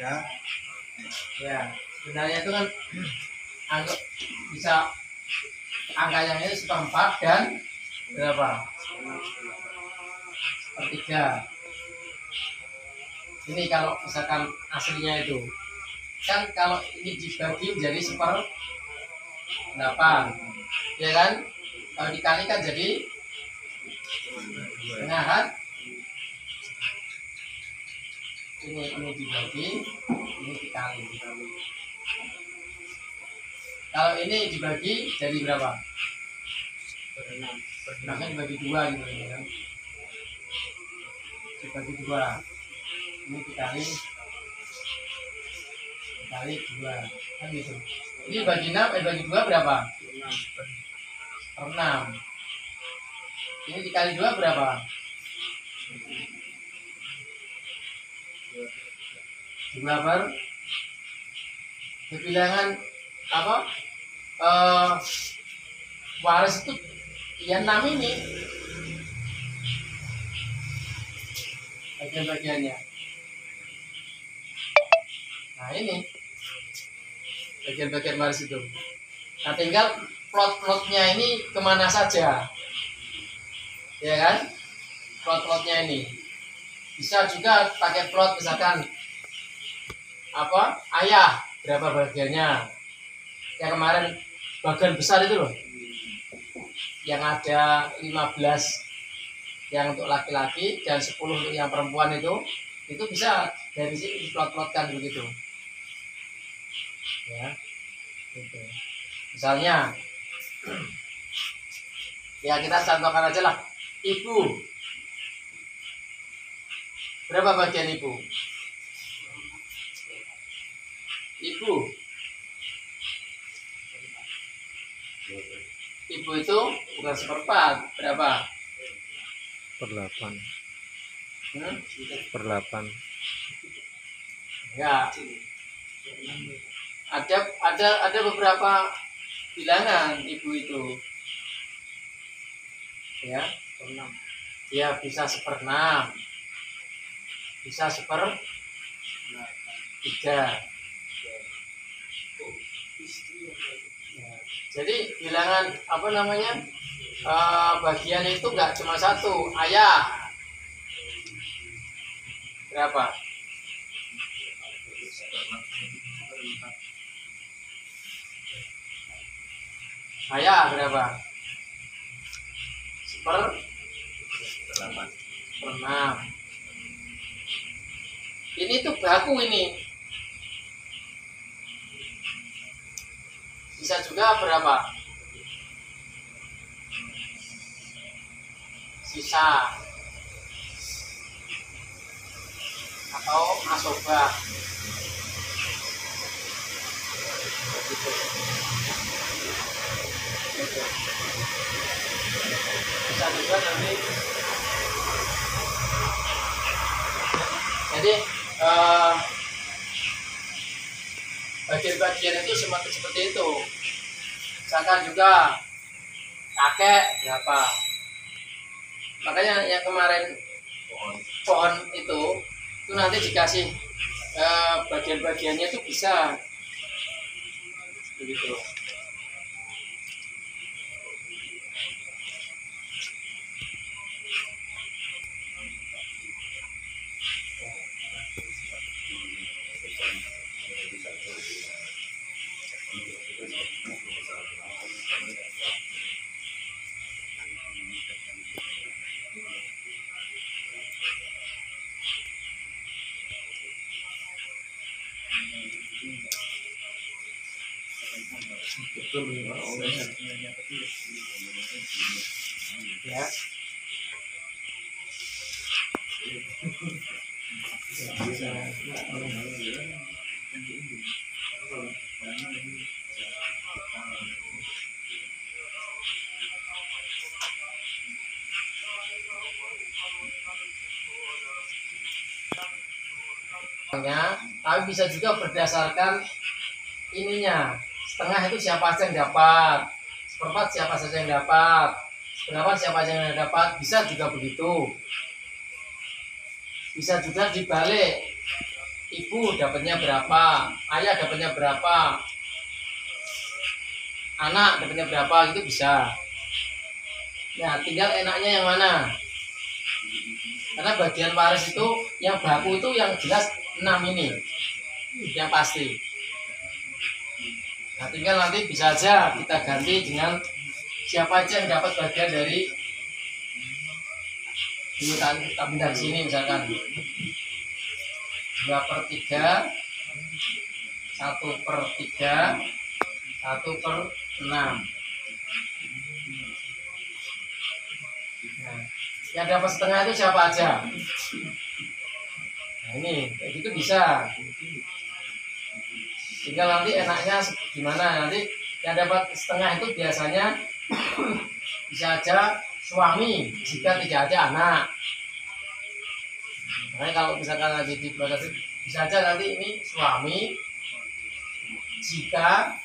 3. Ya, sebenarnya itu kan anggap bisa angka yang ini 1/4 dan berapa? 1/3. Ini kalau misalkan aslinya itu kan kalau ini dibagi jadi 1/8, ya kan? Kalau dikalikan jadi tengah kan? Ini dibagi, ini dikali. Kalau ini dibagi jadi berapa? 6. Maka dibagi 2 gitu kan? Dibagi 2. Ini dikali 2 kan gitu. Ini bagi 6, bagi 2 berapa? 6. Ini dikali 2 berapa? 2/. Bilangan apa? Waris itu ya 6 ini bagian-bagiannya. Nah ini bagian-bagian waris itu. Nah tinggal plot-plotnya ini kemana saja, ya kan? Plot-plotnya ini bisa juga pakai plot misalkan apa ayah berapa bagiannya. Yang kemarin bagian besar itu loh, yang ada 15 yang untuk laki-laki dan 10 untuk yang perempuan itu bisa dari sini diplot-plotkan begitu ya gitu. Misalnya ya kita contohkan aja lah, ibu berapa bagian ibu itu bukan 1/4, berapa? 1/8. 1/8. Ya, ada beberapa bilangan ibu itu ya, ya bisa 1/6, bisa 1/3. Jadi bilangan apa namanya bagian itu nggak cuma satu. Ayah berapa? Ayah berapa? 1/6. Ini tuh baku ini. Bisa juga berapa? Sisa atau asoba. Gitu. Bisa juga nanti. Jadi bagian-bagian itu seperti itu. Misalkan juga kakek berapa. Makanya yang kemarin pohon itu nanti dikasih bagian-bagiannya itu bisa begitu. Ya. Tapi bisa juga berdasarkan ininya, setengah itu siapa saja yang dapat, 1/4 siapa saja yang dapat, 1/8 siapa saja yang dapat, bisa juga begitu. Bisa juga dibalik, ibu dapatnya berapa, ayah dapatnya berapa, anak dapatnya berapa, itu bisa. Nah, tinggal enaknya yang mana. Karena bagian waris itu yang baku itu yang jelas 6 ini, yang pasti. Nah, tinggal nanti bisa aja kita ganti dengan siapa aja yang dapat bagian dari ini, kita pindah di sini misalkan 2/3, 1/3, 1/6. Nah, yang dapat setengah itu siapa aja? Nah, ini kayak gitu bisa. Tinggal nanti enaknya gimana. Nanti yang dapat setengah itu biasanya bisa aja suami jika tidak ada anak. Makanya kalau misalkan lagi di proses bisa aja nanti ini suami jika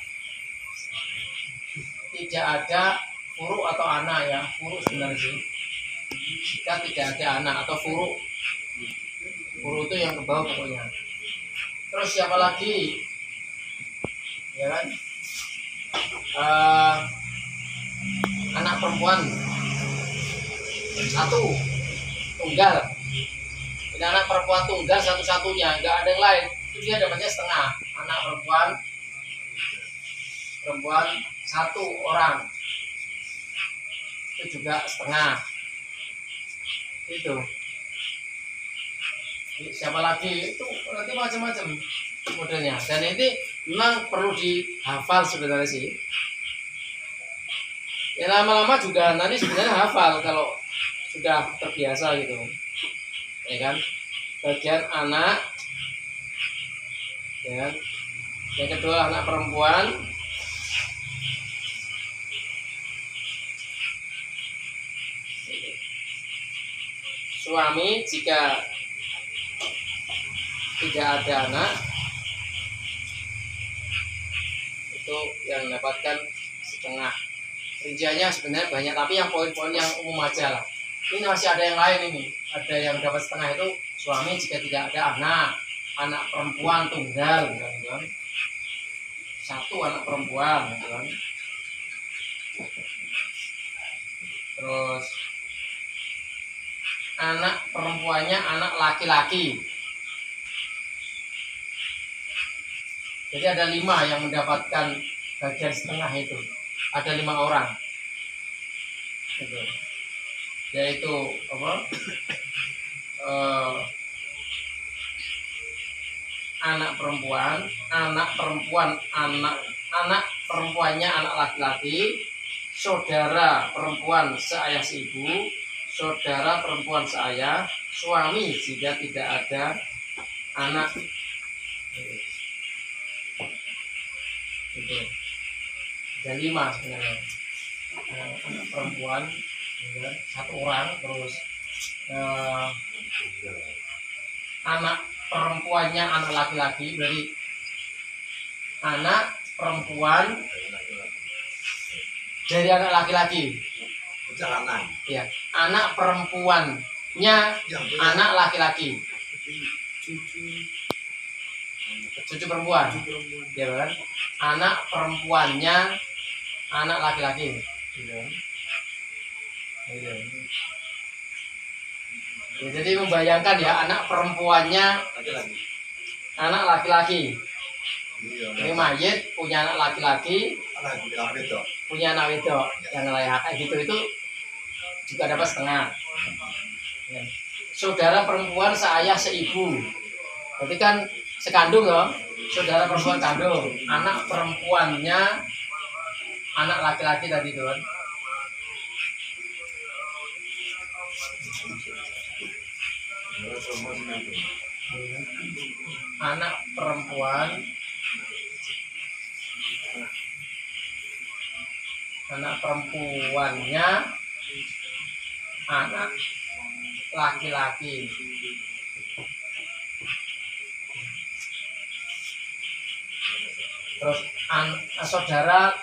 tidak ada furu atau anak, ya furu sebenarnya sih. Jika tidak ada anak atau furu itu yang ke bawah pokoknya. Terus siapa lagi, ya kan, anak perempuan 1 tunggal. Ini anak perempuan tunggal satu-satunya, nggak ada yang lain, itu dia dapatnya setengah. Anak perempuan 1 orang itu juga setengah. Itu siapa lagi, itu nanti macam-macam modelnya. Dan ini memang perlu dihafal sebenarnya sih. Ya lama-lama juga nanti sebenarnya hafal kalau sudah terbiasa gitu, ya kan. Bagian anak, ya kan? Yang kedua anak perempuan, suami jika tidak ada anak itu yang mendapatkan setengah. Rinciannya sebenarnya banyak, tapi yang poin-poin yang umum aja lah. Ini masih ada yang lain ini. Ada yang dapat setengah itu suami jika tidak ada anak perempuan tunggal, gitu kan. 1 anak perempuan, gitu kan. Terus anak perempuannya anak laki-laki. Jadi ada 5 yang mendapatkan bagian setengah itu. Ada 5 orang. Gitu. Yaitu apa? Anak perempuan, anak perempuannya anak laki-laki, saudara perempuan seayah seibu, saudara perempuan seayah, suami jika tidak ada anak. Itu ada 5 sebenarnya. Anak perempuan 1 orang, terus anak perempuannya anak laki-laki, berarti anak perempuan dari anak laki-laki. Ya, anak perempuannya anak laki-laki. Cucu perempuan, ya kan? Anak perempuannya anak laki-laki. Ya, jadi membayangkan ya, anak perempuannya anak laki-laki. Ini mayit punya anak laki-laki, punya anak wedok yang layak kayak gitu, itu juga dapat setengah. Ya. Saudara perempuan seayah seibu, berarti kan sekandung loh, saudara perempuan kandung, anak perempuannya anak laki-laki tadi tuh. Anak perempuannya anak laki-laki. Terus saudara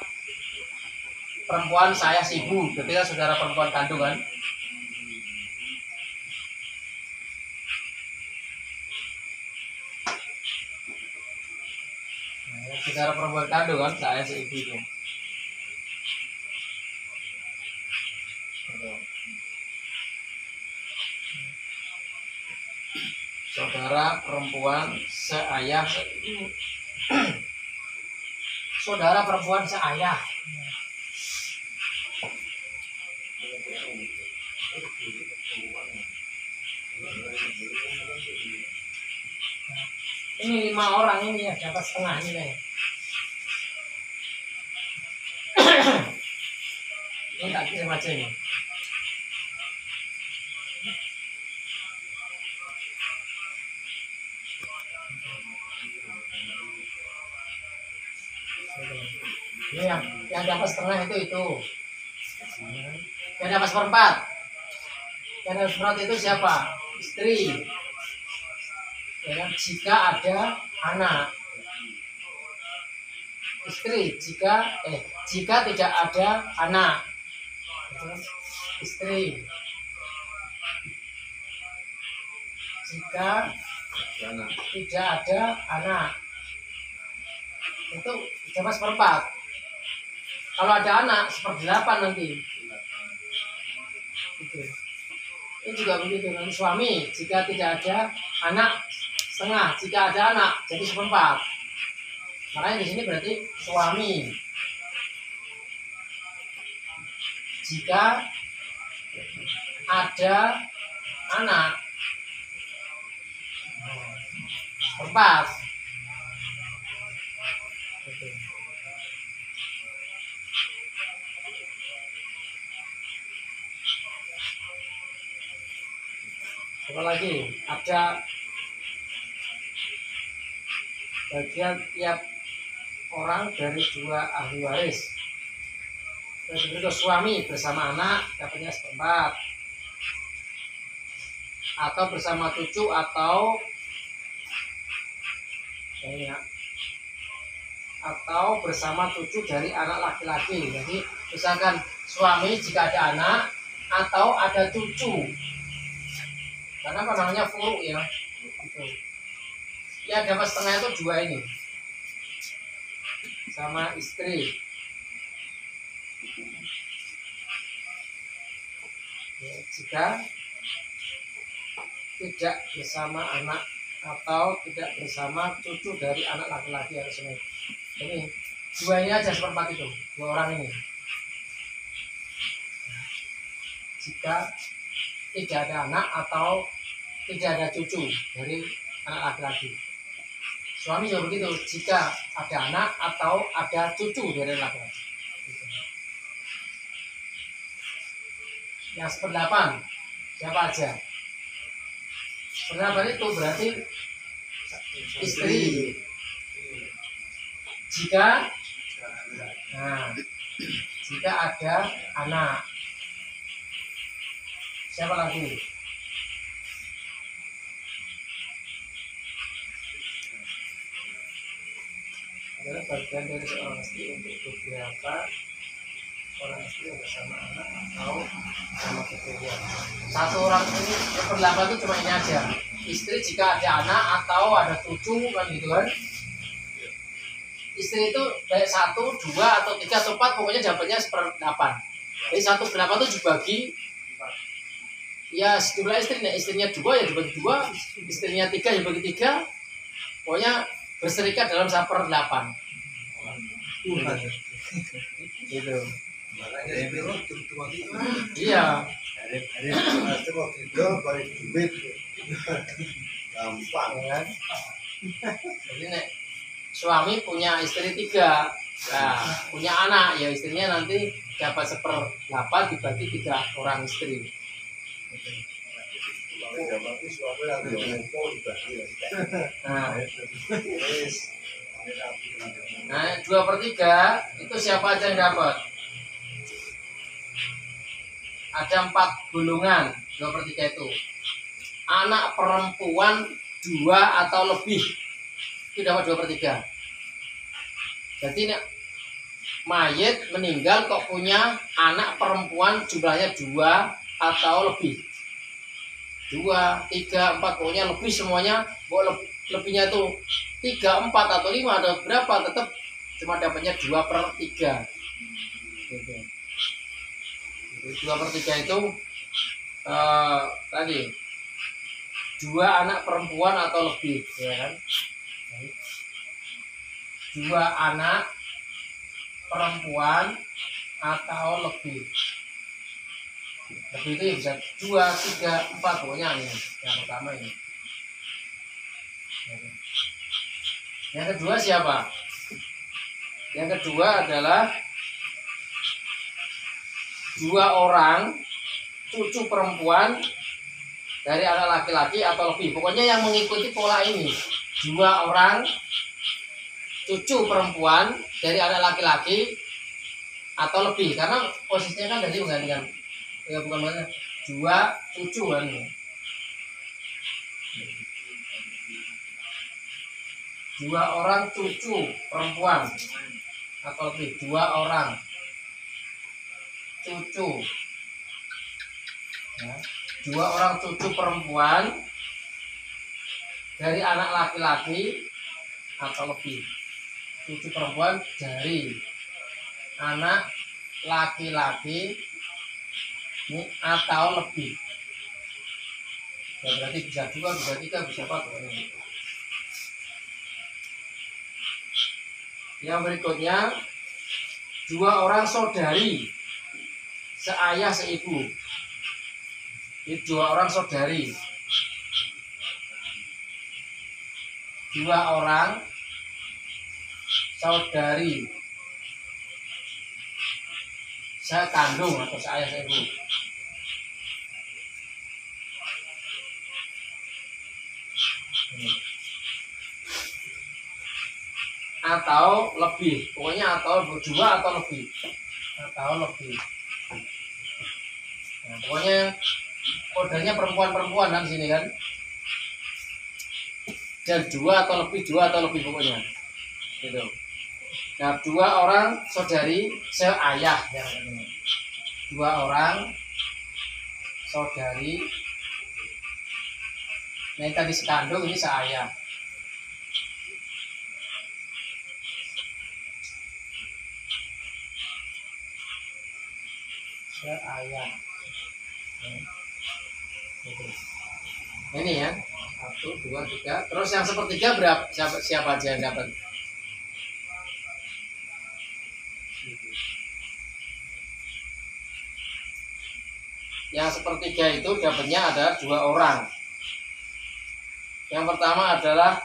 perempuan saya ibu, ketika saudara perempuan kandung kan. saudara perempuan kandung kan, saya seibu itu. Saudara perempuan seayah seibu. Saudara perempuan seayah. Ini 5 orang ini ya, dapat setengah ini nih. Ini tak kirim aja ini. Ini yang dapat setengah itu. Yang dapat seperempat. Yang dapat seperempat itu siapa? Istri. Ya, jika ada anak. Istri jika tidak ada anak. Istri. Jika tidak ada anak. Itu dapat seperempat. Kalau ada anak, 1/8 nanti. Gitu. Ini juga begitu. Nanti suami, jika tidak ada anak, setengah. Jika ada anak, jadi 1/4. Makanya di sini berarti suami. Jika ada anak, 1/4. Gitu. Apa lagi? Ada bagian tiap orang dari 2 ahli waris. Begitu suami bersama anak dapatnya 1/4, atau bersama cucu atau bersama cucu dari anak laki-laki. Jadi misalkan suami jika ada anak atau ada cucu, karena apa namanya furu ya, gitu. Ya dapat setengah itu 2 ini sama istri. Ya, jika tidak bersama anak atau tidak bersama cucu dari anak laki-laki harusnya. Ini 2 ini aja 1/4 itu, 2 orang ini. Jika tidak ada anak atau tidak ada cucu dari anak laki-laki. Suami juga begitu, jika ada anak atau ada cucu dari laki-laki. Yang 1/8 siapa aja? 1/8 itu berarti istri. Jika ada anak, siapa lagi? Adalah bagian dari seorang istri untuk beberapa orang istri bersama anak atau sama keluarga. 1 orang ini 1/8 itu cuma ini aja. Istri jika ada anak atau ada cucu kan gitu kan. Istri itu baik 1, 2 atau 3 atau 4, pokoknya dapatnya 1/8. Jadi 1/8 itu dibagi ya sejumlah istri. Nah, istrinya 2 ya dibagi 2, istrinya 3 ya dibagi 3. Pokoknya berserikat dalam 1/8. Gitu. Iya. Gampang kan? Jadi nek suami punya istri 3, nah, punya anak ya istrinya nanti dapat 1/8 dibagi 3 orang istri. Nah 2/3 itu siapa aja yang dapat? Ada 4 golongan. 2/3 itu anak perempuan 2 atau lebih, itu dapat 2/3. Jadi mayit meninggal kok punya anak perempuan jumlahnya 2 atau lebih, 2, 3, 4, pokoknya lebih semuanya. lebihnya itu 3, 4 atau 5 atau berapa, tetap cuma dapatnya 2/3 gitu. 2/3 itu tadi 2 anak perempuan atau lebih, ya kan? 2 anak perempuan atau lebih. Lebih itu ya bisa 2, 3, 4, pokoknya ini yang pertama ini. Yang kedua siapa? Yang kedua adalah 2 orang cucu perempuan dari anak laki-laki atau lebih. Pokoknya yang mengikuti pola ini, 2 orang cucu perempuan dari anak laki-laki atau lebih. Karena posisinya kan tadi menggantikan, ya bukan mana, 2 cucu kan. 2 orang cucu perempuan atau lebih, 2 orang cucu, ya, 2 orang cucu perempuan dari anak laki-laki atau lebih. Cucu perempuan dari anak laki-laki ini atau lebih. Ya, berarti bisa 2, bisa 3, bisa 4. Yang berikutnya 2 orang saudari seayah seibu. Ini 2 orang saudari, 2 orang saudari sekandung atau seayah seibu. Atau lebih, pokoknya atau 2 atau lebih, atau lebih. Nah, pokoknya kodenya perempuan-perempuan kan di sini kan. Dan 2 atau lebih, 2 atau lebih pokoknya. Gitu. Nah, 2 orang saudari seayah yang ini. 2 orang saudari. Nah, ini tadi sekandung, ini seayah. Seayah. Ini ya, 1, 2, 3. Terus yang sepertiga berapa? Siapa aja yang dapat? Yang sepertiga itu dapatnya ada 2 orang. Yang pertama adalah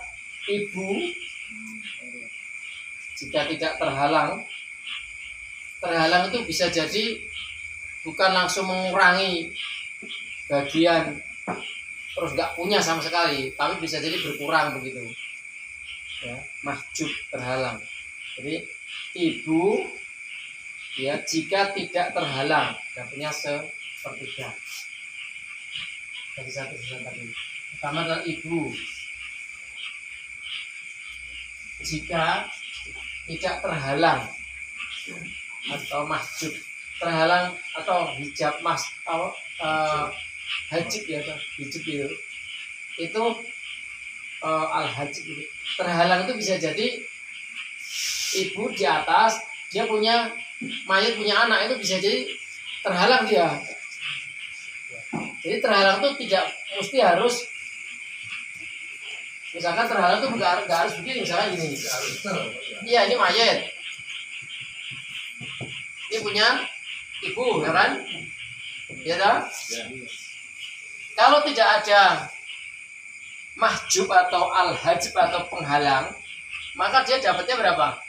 ibu, jika tidak terhalang. Terhalang itu bisa jadi bukan langsung mengurangi bagian terus nggak punya sama sekali, tapi bisa jadi berkurang begitu ya, mahjub, terhalang. Jadi ibu ya, jika tidak terhalang dapatnya sepertiga dari 1 sisa tadi. Pertama adalah ibu, jika tidak terhalang atau mahjub, terhalang atau hijab mas atau hajib ya, hijab itu al hajib itu. Terhalang itu bisa jadi ibu di atas, dia punya mayat, punya anak, itu bisa jadi terhalang dia. Jadi terhalang itu tidak mesti harus, misalkan terhalang itu nggak harus begini, misalkan gini. Iya, ini mayat, ini punya ibu, ya kan? Ya kan? Kalau tidak ada mahjub atau al-hajib atau penghalang, maka dia dapatnya berapa?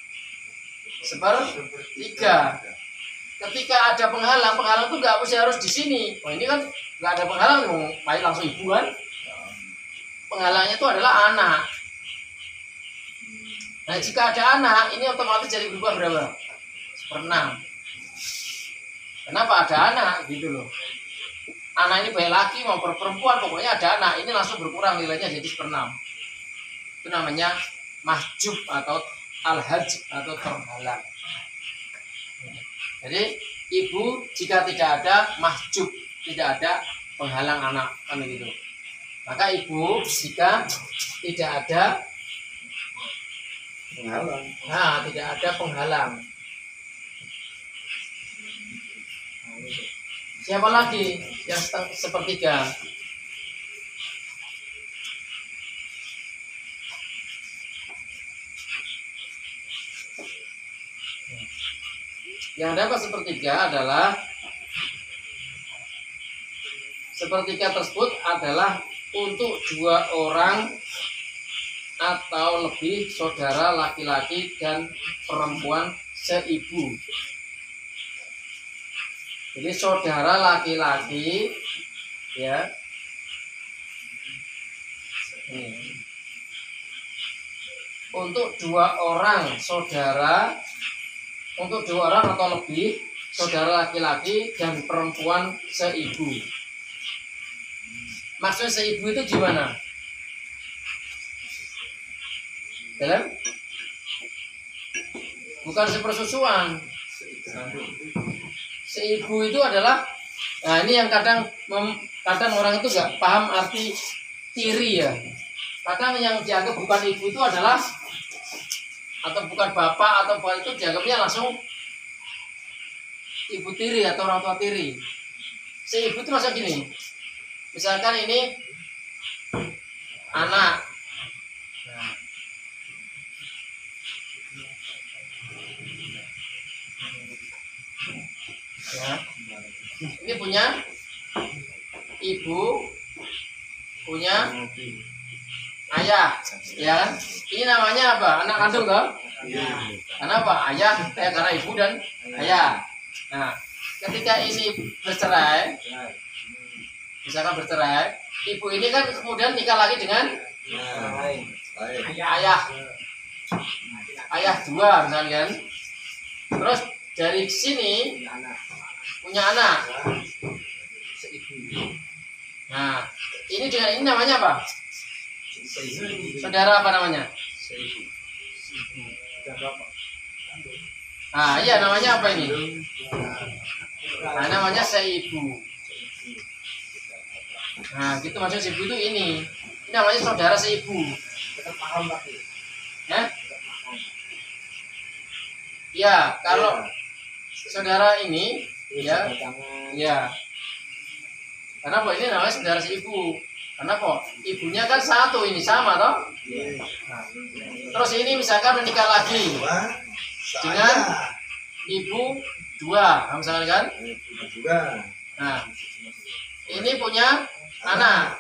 1/3. Ketika ada penghalang, penghalang itu nggak mesti harus di sini. Oh, ini kan nggak ada penghalang, main langsung ibu kan? Penghalangnya itu adalah anak. Nah, jika ada anak, ini otomatis jadi berubah berapa? 1/6. Kenapa ada anak gitu loh? Anak ini baik laki mau perempuan, pokoknya ada anak, ini langsung berkurang nilainya jadi 1/6. Itu namanya mahjub atau al-hajj atau terhalang. Jadi ibu jika tidak ada mahjub, tidak ada penghalang anak, kan begitu. Maka ibu jika tidak ada penghalang. Nah, tidak ada penghalang. Siapa lagi yang sepertiga? Yang dapat sepertiga adalah sepertiga tersebut adalah untuk 2 orang atau lebih saudara laki-laki dan perempuan seibu. Jadi saudara laki-laki ya. Ini. Untuk 2 orang saudara, untuk 2 orang atau lebih saudara laki-laki dan perempuan seibu. Maksudnya seibu itu gimana? Dalam? Bukan sepersusuan. Seibu itu adalah, nah ini yang kadang orang itu nggak paham arti tiri ya. Kadang yang dianggap bukan ibu itu adalah, atau bukan bapak atau bukan itu dianggapnya langsung ibu tiri atau orang tua tiri. Seibu itu maksudnya gini. Misalkan ini anak. Nah. Ya. Ini punya ibu, punya ayah, ya kan? Ini namanya apa? Anak kandung toh? Karena apa? Ayah, karena ibu dan ayah. Nah, ketika ini bercerai, misalkan bercerai, ibu ini kan kemudian nikah lagi dengan ayah 2 misalnya. Terus dari sini punya anak. Nah, ini dengan ini namanya apa? Saudara apa namanya? Nah, iya namanya apa ini? Nah, namanya seibu. Nah, gitu maksudnya seibu itu ini. Ini namanya saudara seibu. Ya? Ya, kalau saudara ini ya, ya. Karena apa ini namanya saudara seibu? Karena kok ibunya kan satu ini sama toh? Nah, terus ini misalkan menikah lagi dengan ibu 2, misalkan kan? Nah, ini punya anak.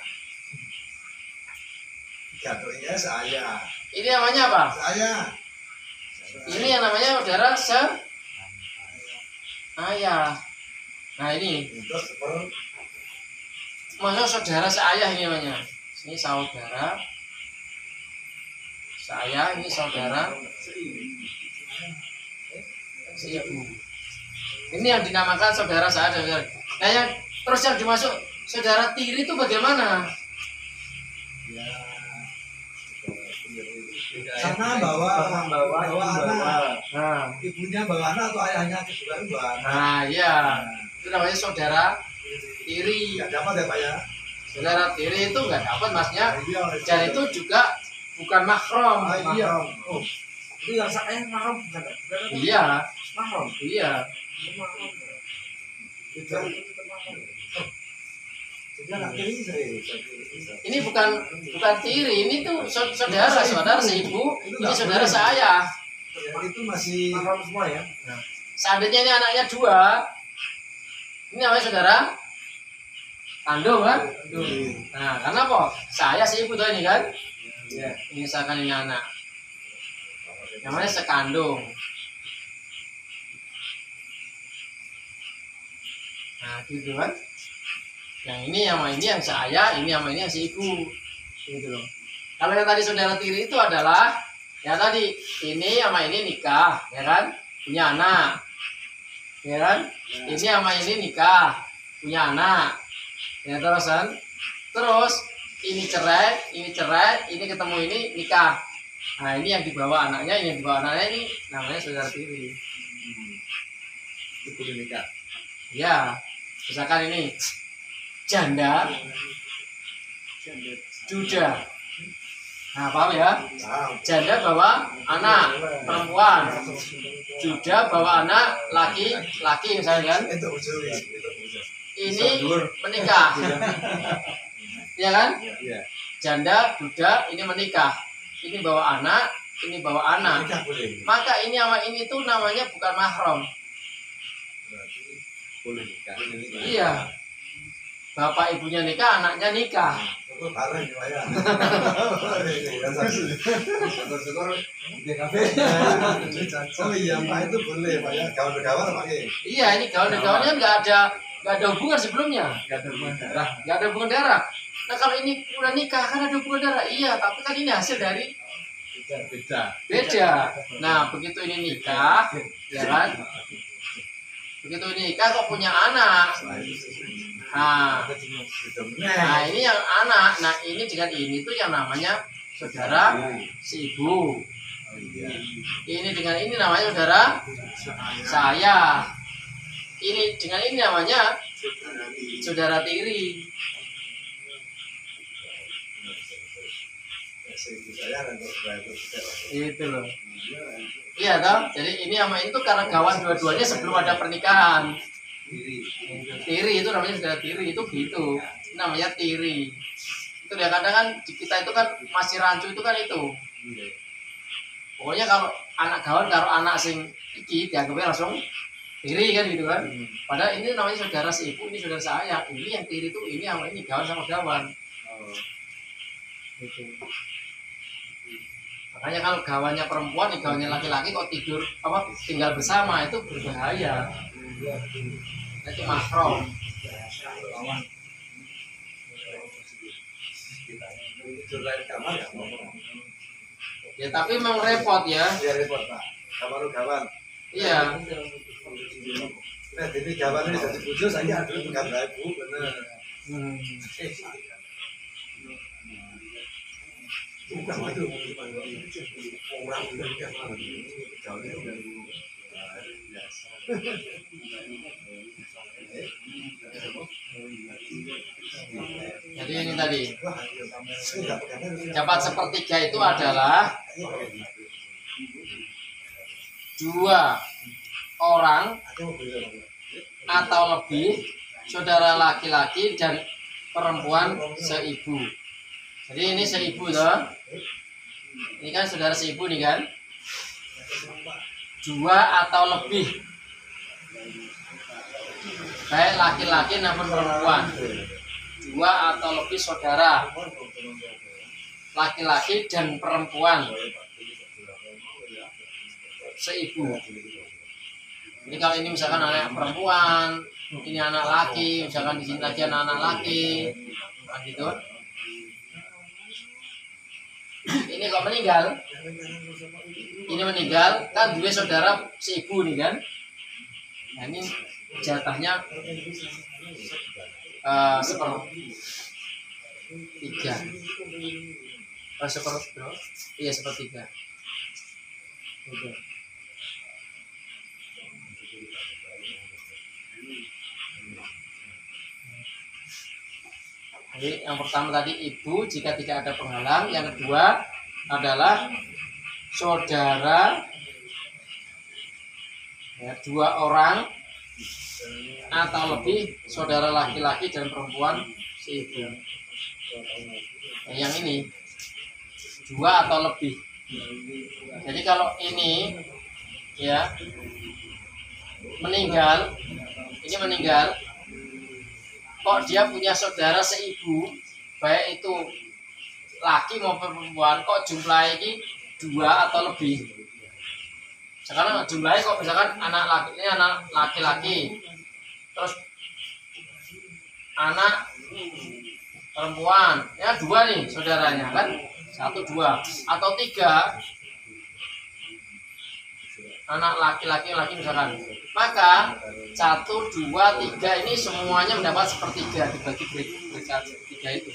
Ini namanya apa? Ini yang namanya saudara ayah. Nah ini maksudnya saudara seayah ini namanya. Ini saudara saya, ini saudara seibu. Ini yang dinamakan saudara saya. Nah yang terus yang dimasuk saudara tiri itu bagaimana? Karena bawa anak. Nah, ibunya bawa anak atau ayahnya juga bawa anak. Nah, iya. Itu namanya saudara tiri. Enggak dapat ya, Pak ya? Saudara tiri itu enggak dapat masnya. Dan itu juga bukan mahram. Iya. Oh. Itu yang saya mahram bukan? Iya. Mahram. Iya. Ini bukan tiri, ini tuh saudara seibu, ini saudara saya. Itu masih mahram semua ya. Nah, seandainya ini anaknya 2, ini namanya saudara kandung kan? Nah, karena apa? Saya seibu tuh ini kan? Ya, ini misalkan ini anak, namanya sekandung. Nah, gitu kan? Yang ini sama ini yang saya, ini sama ini yang seibu, gitu loh. Kalau yang tadi saudara tiri itu adalah ya tadi ini sama ini nikah, ya kan, punya anak, ya kan, ini sama ini nikah, punya anak, ya terusan, terus ini cerai, ini ketemu ini nikah. Nah ini yang dibawa anaknya, ini yang dibawa anaknya ini namanya saudara tiri. Itu nikah. Ya, misalkan ini janda duda. Nah, paham ya? Nah, Janda bawa anak perempuan, duda bawa anak laki misalnya kan. itu ujung. Ini menikah, ya kan? Iya. Janda, duda, ini menikah. Ini bawa anak, ini bawa anak. Nikah boleh. Maka ini sama ini tuh namanya bukan mahram. Boleh nikah. Iya. Bapak ibunya nikah, anaknya nikah. Itu bareng ya, Pak ya. Syukur-syukur di kafe. Oh iya, Pak itu boleh, Pak ya. Kawan-kawan pakai. Iya, ini kawan-kawannya nggak ada hubungan sebelumnya. Enggak ada hubungan darah. Nggak ada hubungan darah. Nah kalau ini udah nikah kan ada hubungan darah. Iya, tapi kan ini hasil dari beda. Nah begitu ini nikah, ya kan? Begitu ini nikah kok punya anak. Nah ini yang anak. Nah ini dengan ini tuh yang namanya saudara si ibu. Ini dengan ini namanya saudara saya. Ini dengan ini namanya saudara tiri. Itu loh. Iya toh. Jadi ini sama itu karena kawan dua-duanya sebelum ada pernikahan. Tiri itu namanya saudara tiri itu gitu. Ini namanya tiri. Itu dia kadang kan di kita itu kan masih rancu itu kan itu. Pokoknya kalau anak kawan karo anak sing iki dianggapnya langsung tiri kan gitu kan. Padahal ini namanya saudara si ibu, ini saudara saya. Ini yang tiri itu ini sama ini kawan sama kawan. Gitu. Makanya kalau kawannya perempuan, nih kawannya laki-laki kok tinggal bersama itu berbahaya. Itu mahram. Ya tapi memang repot ya. Iya repot Pak. Kawan-kawan. Iya. Nah, jadi kawan ini jadi bujuk saya aduh enggak ibu bener. Bukan itu. Orang jadi ini tadi dapat sepertiga itu adalah 2 orang atau lebih saudara laki-laki dan perempuan seibu. Jadi ini seibu toh. Ini kan saudara seibu nih kan. 2 atau lebih. Baik laki-laki maupun perempuan. 2 atau lebih saudara laki-laki dan perempuan seibu. Ini kalau ini misalkan anak perempuan, ini anak laki, misalkan di sini lagi anak laki, nah gitu. Ini kok meninggal, ini meninggal kan 2 saudara seibu nih kan. Nah ini jatahnya sepertiga. Iya sepertiga. Udah. Jadi yang pertama tadi ibu jika tidak ada penghalang, yang kedua adalah saudara ya, 2 orang atau lebih saudara laki-laki dan perempuan si ibu. Nah, yang ini 2 atau lebih. Jadi kalau ini ya meninggal, ini meninggal. Kok dia punya saudara seibu, baik itu laki maupun perempuan, kok jumlahnya ini 2 atau lebih. Sekarang jumlahnya kok misalkan anak laki ini anak laki-laki, terus anak perempuan, ya 2 nih saudaranya kan, 1, 2 atau 3 anak laki-laki misalkan. Maka 1, 2, 3 ini semuanya mendapat sepertiga dibagi mereka 3 itu.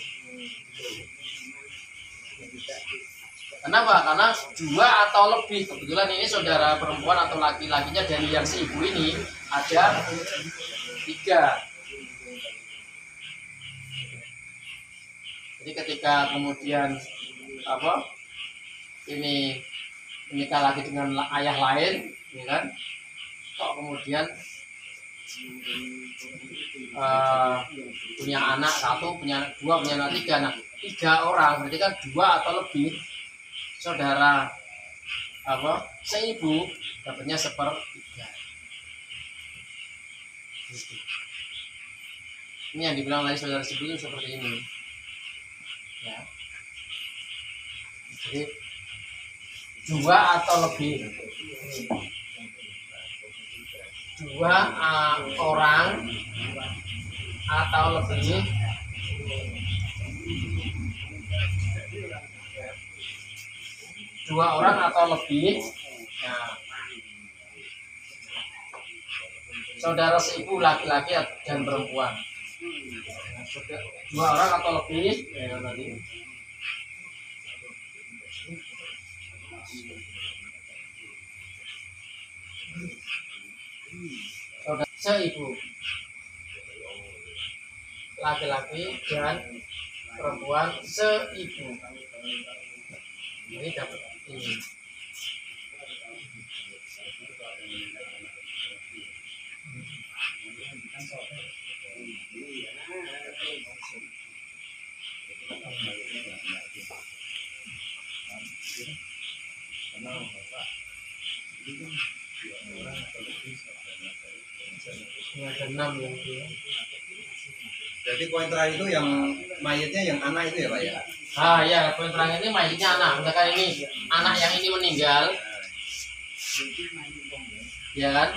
Kenapa? Karena 2 atau lebih. Kebetulan ini saudara perempuan atau laki-lakinya dari yang seibu ini ada 3. Jadi Jadi ketika kemudian apa ini menikah lagi dengan ayah lain, ya kan? Kok kemudian punya anak satu, punya anak dua, punya anak tiga. Nah, 3 orang berarti kan 2 atau lebih saudara apa seibu dapatnya 1/3. Gitu. Ini yang dibilang tadi saudara seibu itu seperti ini. Ya. Jadi 2 atau lebih, 2 orang atau lebih, 2 orang atau lebih. Nah, saudara seibu laki-laki dan perempuan. 2 orang atau lebih, ya tadi. Saudara seibu laki-laki dan perempuan seibu. Ini dapat ini. Ada 6 yang itu. Jadi poin terakhir itu yang mayatnya yang anak itu ya Pak ya? Ah ya, poin terakhir ini mayatnya anak. Misalkan ini anak yang ini meninggal, ya kan?